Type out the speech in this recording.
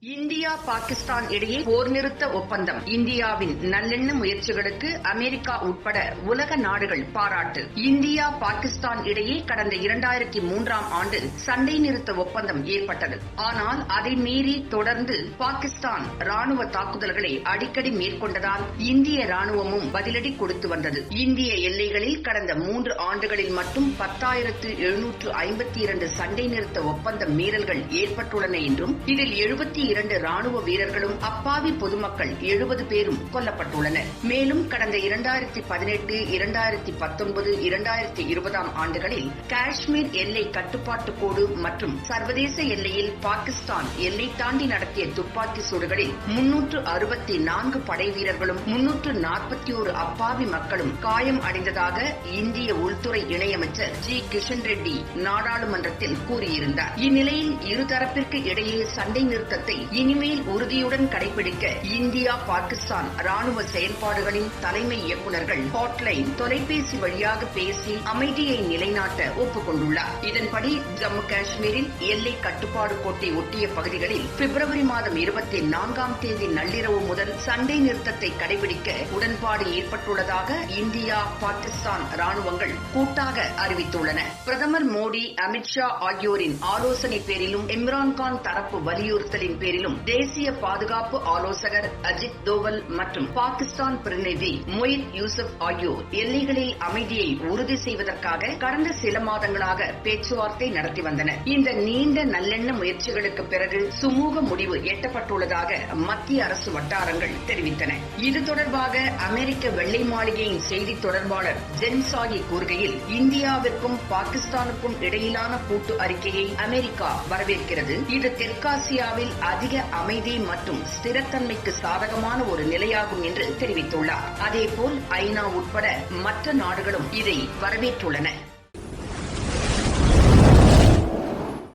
India Pakistan இடையே போர் நிறுத்த ஒப்பந்தம். இந்தியாவின் நல்லெண்ண முயற்சிகளுக்கு அமெரிக்கா உட்பட உலக நாடுகள் பாராட்டு. இந்தியா பாகிஸ்தான் இடையே கடந்த 2003ஆம் ஆண்டு சண்டை நிறுத்த ஒப்பந்தம் ஏற்பட்டது. ஆனால் அதை மீறி தொடர்ந்து பாகிஸ்தான் ராணுவ தாக்குதல்களை அடிக்கடி மேற்கொண்டதால் இந்திய ராணுவமும் பதிலடி கொடுத்து வந்தது. இந்திய எல்லைகளில் கடந்த 3 ஆண்டுகளில் மட்டும் 10,752 சண்டை நிறுத்த ஒப்பந்த மீறல்கள் ஏற்பட்டுள்ளன என்றும் இதில் 72 ராணுவ வீரர்களும் அப்பாவி பொதுமக்கள் 70 பேரும் கொல்லப்பட்டுள்ளனர். மேலும் கடந்த 2018, 2019, 2020ஆம் ஆண்டுகளில் காஷ்மீர் எல்லை கட்டுப்பாட்டு கோடு மற்றும் சர்வதேச எல்லையில் பாகிஸ்தான் எல்லை தாண்டி நடத்திய துப்பாக்கி சூடுகளில் 364 படை வீரர்களும் 341 அப்பாவி மக்களும் காயம் அடைந்ததாக இந்திய உள்துறை இணையமைச்சர் ஜி. கிஷன் ரெட்டி நாடாளுமன்றத்தில் கூறியிருந்தார். இந்நிலையில் இருதரப்பிற்கு இடையே சண்டை நிறுத்தத்தை இனிமேல் உறுதியுடன் கடைபிடிக்க இந்தியா பாகிஸ்தான் ராணுவ செயல்பாடுகளின் தலைமை இயக்குநர்கள் ஹாட்லைன் தொலைபேசி வழியாக பேசி அமைதியை நிலைநாட்ட ஒப்புக்கொண்டுள்ளார். இதன்படி ஜம்மு காஷ்மீரில் எல்லை கட்டுப்பாடு கோட்டை ஒட்டிய பகுதிகளில் பிப்ரவரி மாதம் 24ஆம் தேதி நள்ளிரவு முதல் சண்டை நிறுத்தத்தை கடைபிடிக்க உடன்பாடு ஏற்பட்டுள்ளதாக இந்தியா பாகிஸ்தான் ராணுவங்கள் கூட்டாக அறிவித்துள்ளன. பிரதமர் மோடி, அமித்ஷா ஆகியோரின் ஆலோசனை பேரிலும் இம்ரான்கான் தரப்பு வலியுறுத்தலின் பேரிலும் தேசிய பாதுகாப்பு ஆலோசகர் அஜித் தோவல் மற்றும் பாகிஸ்தான் பிரதிநிதி மொயித் யூசுப் ஆகியோர் எல்லைகளில் அமைதியை உறுதி செய்வதற்காக கடந்த சில மாதங்களாக பேச்சுவார்த்தை நடத்தி வந்தனர். இந்த நீண்ட நல்லெண்ண முயற்சிகளுக்கு பிறகு சுமூக முடிவு எட்டப்பட்டுள்ளதாக மத்திய அரசு வட்டாரங்கள் தெரிவித்தன. இது தொடர்பாக அமெரிக்க வெள்ளை மாளிகையின் செய்தி தொடர்பாளர் ஜென் சாகி கூறுகையில், இந்தியாவிற்கும் பாகிஸ்தானுக்கும் இடையிலான கூட்டு அறிக்கையை அமெரிக்கா வரவேற்கிறது. இது தெற்காசியாவில் அதிக அமைதி மற்றும் ஸ்திரத்தன்மைக்கு சாதகமான ஒரு நிலையாகும் என்று தெரிவித்துள்ளார். அதேபோல் ஐநா உட்பட மற்ற நாடுகளும் இதை வரவேற்றுள்ளன.